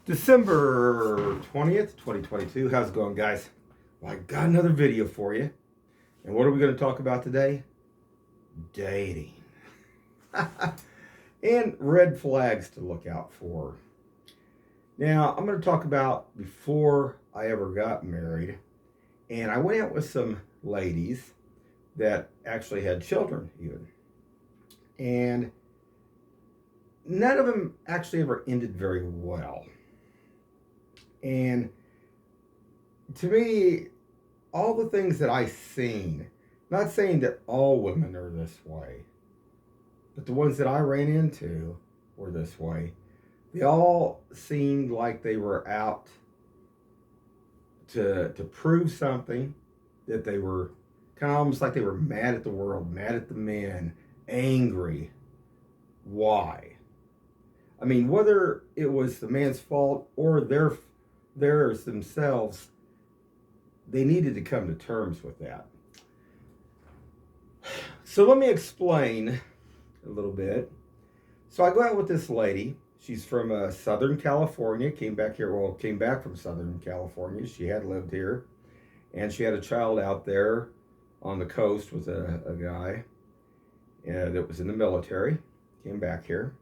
December 20th, 2022. How's it going, guys? Well, I got another video for you. And what are we going to talk about today? Dating. And red flags to look out for. Now, I'm going to talk about before I ever got married. And I went out with some ladies that actually had children, even. And none of them actually ever ended very well. And to me, all the things that I've seen, not saying that all women are this way, but the ones that I ran into were this way. They all seemed like they were out to prove something, that they were kind of almost like they were mad at the world, mad at the men, angry. Why? I mean, whether it was the man's fault or theirs themselves, they needed to come to terms with that. So let me explain a little bit. So I go out with this lady. She's from Southern California, came back from Southern California. She had lived here, and she had a child out there on the coast with a guy that was in the military, came back here.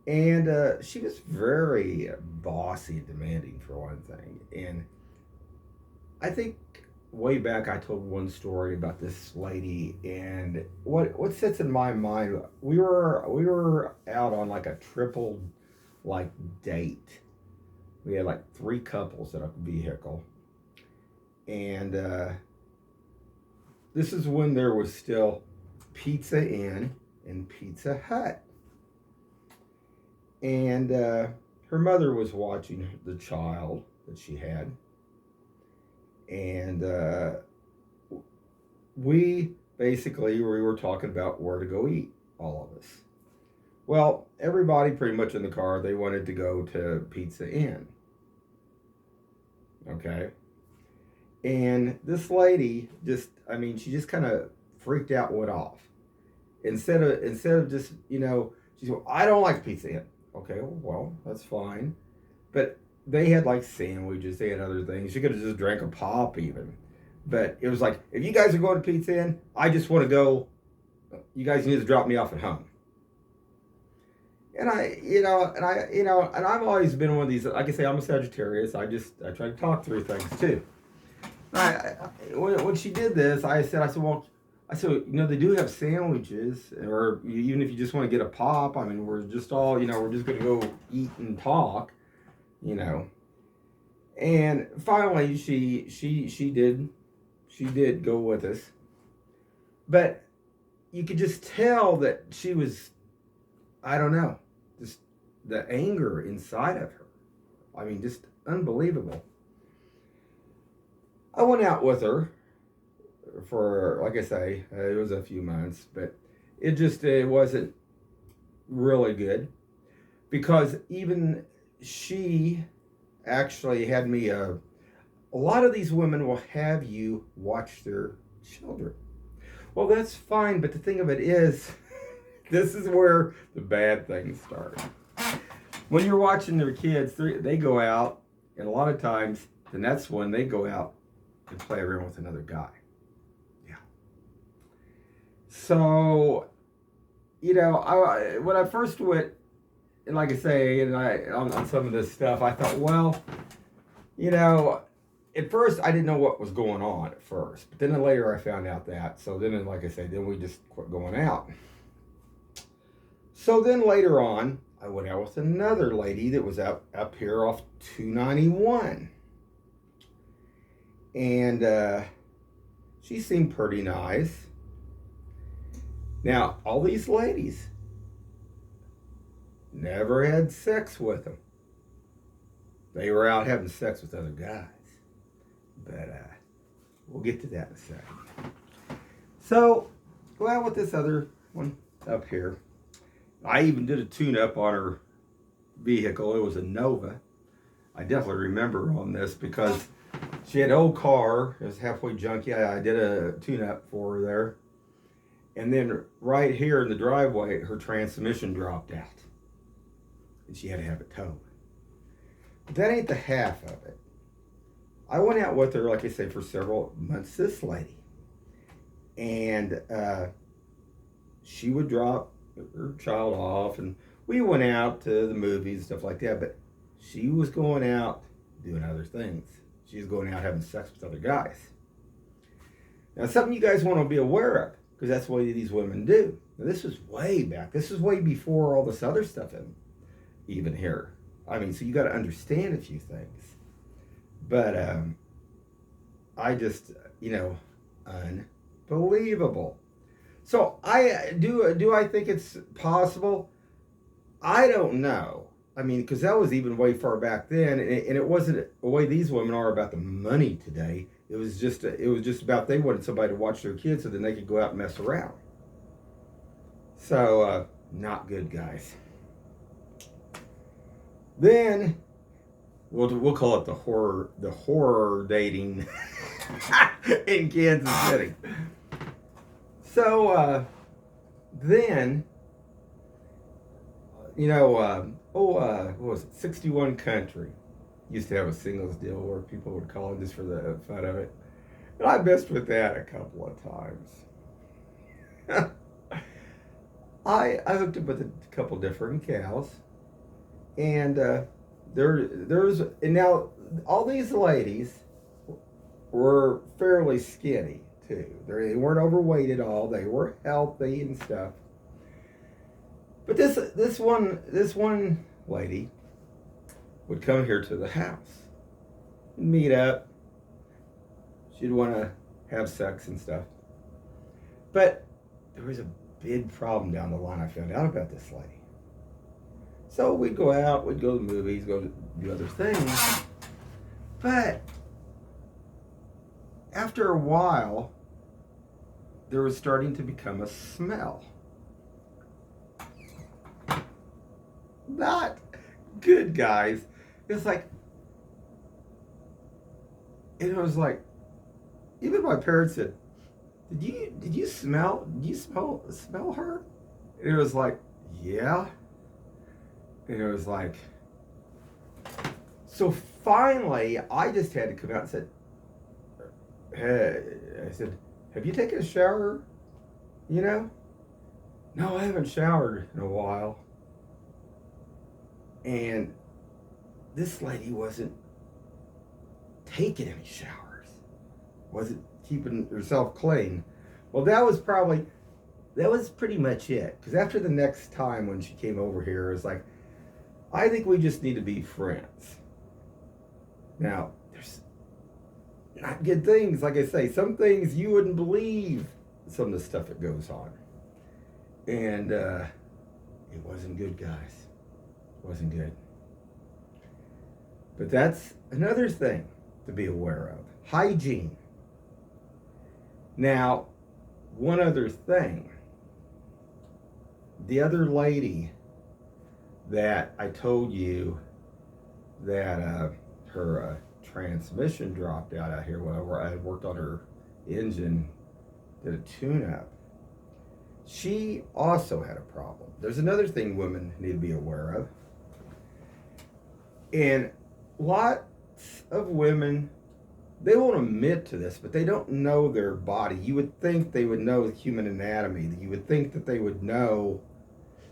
And she was very bossy and demanding, for one thing. And I think way back I told one story about this lady, and what sits in my mind, we were out on like a triple date. We had like 3 couples in a vehicle. And this is when there was still Pizza Inn and Pizza Hut. And her mother was watching the child that she had. And we were talking about where to go eat, all of us. Well, everybody pretty much in the car, they wanted to go to Pizza Inn. Okay. And this lady she just kind of freaked out, went off. Instead of just, she said, I don't like Pizza Inn. Okay, well, that's fine. But they had like sandwiches, they had other things. You could have just drank a pop even. But it was like, if you guys are going to Pizza Inn, I just want to go, you guys need to drop me off at home. And I've always been one of these, like I say, I'm a Sagittarius. I try to talk through things too. When she did this, I said, well, they do have sandwiches, or even if you just want to get a pop, I mean, we're just all, we're just going to go eat and talk, And finally, she did go with us. But you could just tell that she was, I don't know, just the anger inside of her. I mean, just unbelievable. I went out with her for, like I say, it was a few months, but it wasn't really good, because even she actually had me, a lot of these women will have you watch their children. Well, that's fine, but the thing of it is, this is where the bad things start. When you're watching their kids, they go out, and a lot of times, the next one, they go out and play around with another guy. So, when I first went, and like I say, on some of this stuff, I thought, well, at first I didn't know what was going on at first, but then later I found out that. So then, like I say, then we just quit going out. So then later on, I went out with another lady that was up here off 291, and she seemed pretty nice. Now, all these ladies never had sex with them. They were out having sex with other guys. But we'll get to that in a second. So, go out with this other one up here. I even did a tune-up on her vehicle. It was a Nova. I definitely remember on this because she had an old car. It was halfway junky. I did a tune-up for her there. And then right here in the driveway, her transmission dropped out. And she had to have it towed. That ain't the half of it. I went out with her, like I say, for several months. This lady, and she would drop her child off, and we went out to the movies, stuff like that. But she was going out doing other things. She was going out having sex with other guys. Now, something you guys want to be aware of, because that's what these women do. Now, this was way back. This was way before all this other stuff even here. I mean, so you got to understand a few things. But I just, unbelievable. So do I think it's possible? I don't know. I mean, because that was even way far back then, and it wasn't the way these women are about the money today. It was just about they wanted somebody to watch their kids so then they could go out and mess around. So not good, guys. Then we'll call it the horror dating in Kansas City. So then, what was it? 61 Country used to have a singles deal where people would call it just for the fun of it. And I messed with that a couple of times. I hooked up with a couple different gals, and and now all these ladies were fairly skinny too. They weren't overweight at all. They were healthy and stuff. But this one lady would come here to the house and meet up. She'd want to have sex and stuff. But there was a big problem down the line. I found out about this lady. So we'd go out, we'd go to the movies, go do other things. But after a while, there was starting to become a smell. Not good, guys. It's like, even my parents said, did you smell her? And it was like, yeah. And it was like, so finally, I just had to come out and said, hey, I said, have you taken a shower? No, I haven't showered in a while. And this lady wasn't taking any showers, wasn't keeping herself clean. Well, that was pretty much it. Because after the next time when she came over here, it was like, I think we just need to be friends. Now, there's not good things. Like I say, some things you wouldn't believe some of the stuff that goes on. And it wasn't good, guys. It wasn't good. But that's another thing to be aware of. Hygiene. Now, one other thing. The other lady that I told you that her transmission dropped out here where I worked on her engine, did a tune-up. She also had a problem. There's another thing women need to be aware of. And lots of women, they won't admit to this, but they don't know their body. You would think they would know human anatomy. You would think that they would know.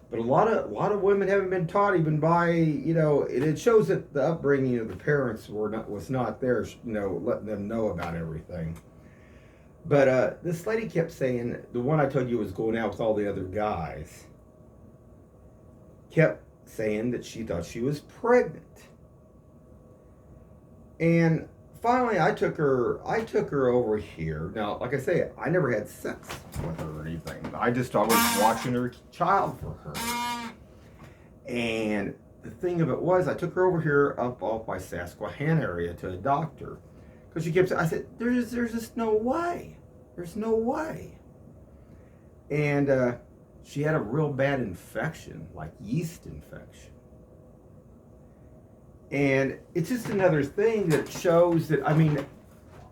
But a lot of women haven't been taught even by, it shows that the upbringing of the parents was not there, letting them know about everything. But this lady kept saying, the one I told you was going out with all the other guys, kept saying that she thought she was pregnant. And finally I took her over here. Now, like I say, I never had sex with her or anything. I was watching her child for her. And the thing of it was, I took her over here up off by Susquehanna area to a doctor. Because she kept saying, I said, there's just no way. There's no way. And she had a real bad infection, like yeast infection. And it's just another thing that shows that,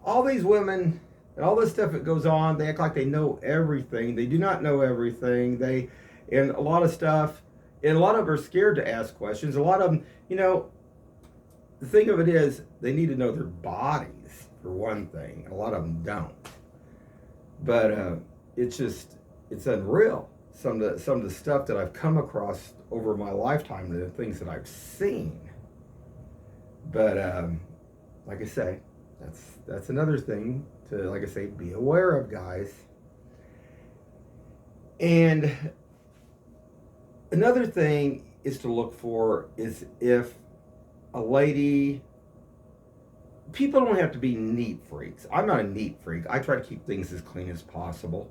all these women and all this stuff that goes on, they act like they know everything. They do not know everything. And a lot of stuff, and a lot of them are scared to ask questions. A lot of them, the thing of it is, they need to know their bodies, for one thing. A lot of them don't. But it's unreal. Some of the stuff that I've come across over my lifetime, the things that I've seen. But like I say, that's another thing to, like I say, be aware of, guys. And another thing is to look for is if a lady, people don't have to be neat freaks. I'm not a neat freak. I try to keep things as clean as possible.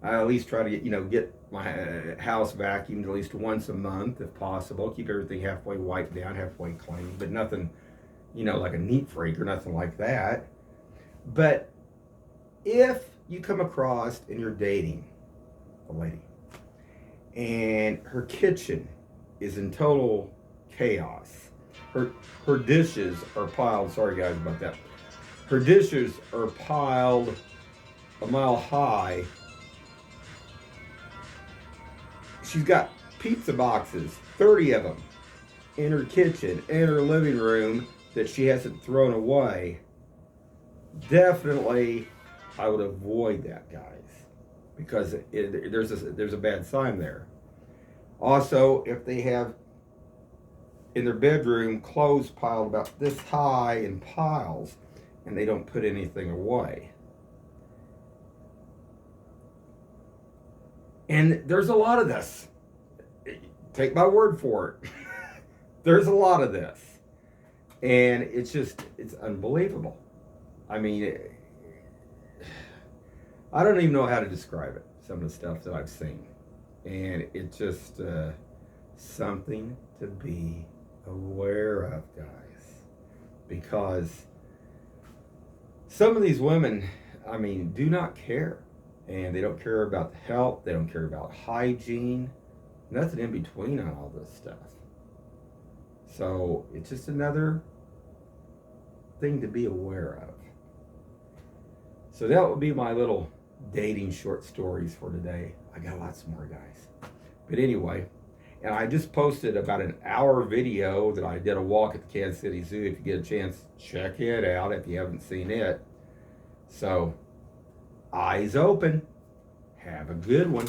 I at least try to get my house vacuumed at least once a month if possible. Keep everything halfway wiped down, halfway clean, but nothing, like a neat freak or nothing like that. But if you come across and you're dating a lady and her kitchen is in total chaos, her dishes are piled, sorry guys about that, her dishes are piled a mile high. She's got pizza boxes, 30 of them, in her kitchen, in her living room that she hasn't thrown away. Definitely, I would avoid that, guys, because there's a bad sign there. Also, if they have in their bedroom clothes piled about this high in piles and they don't put anything away. And there's a lot of this. Take my word for it. There's a lot of this. And it's unbelievable. I mean, I don't even know how to describe it, some of the stuff that I've seen. And it's just something to be aware of, guys. Because some of these women, I mean, do not care. And they don't care about the health. They don't care about hygiene. Nothing in between on all this stuff. So it's just another thing to be aware of. So that would be my little dating short stories for today. I got lots more, guys. But anyway, and I just posted about an hour video that I did a walk at the Kansas City Zoo. If you get a chance, check it out if you haven't seen it. So, eyes open. Have a good one.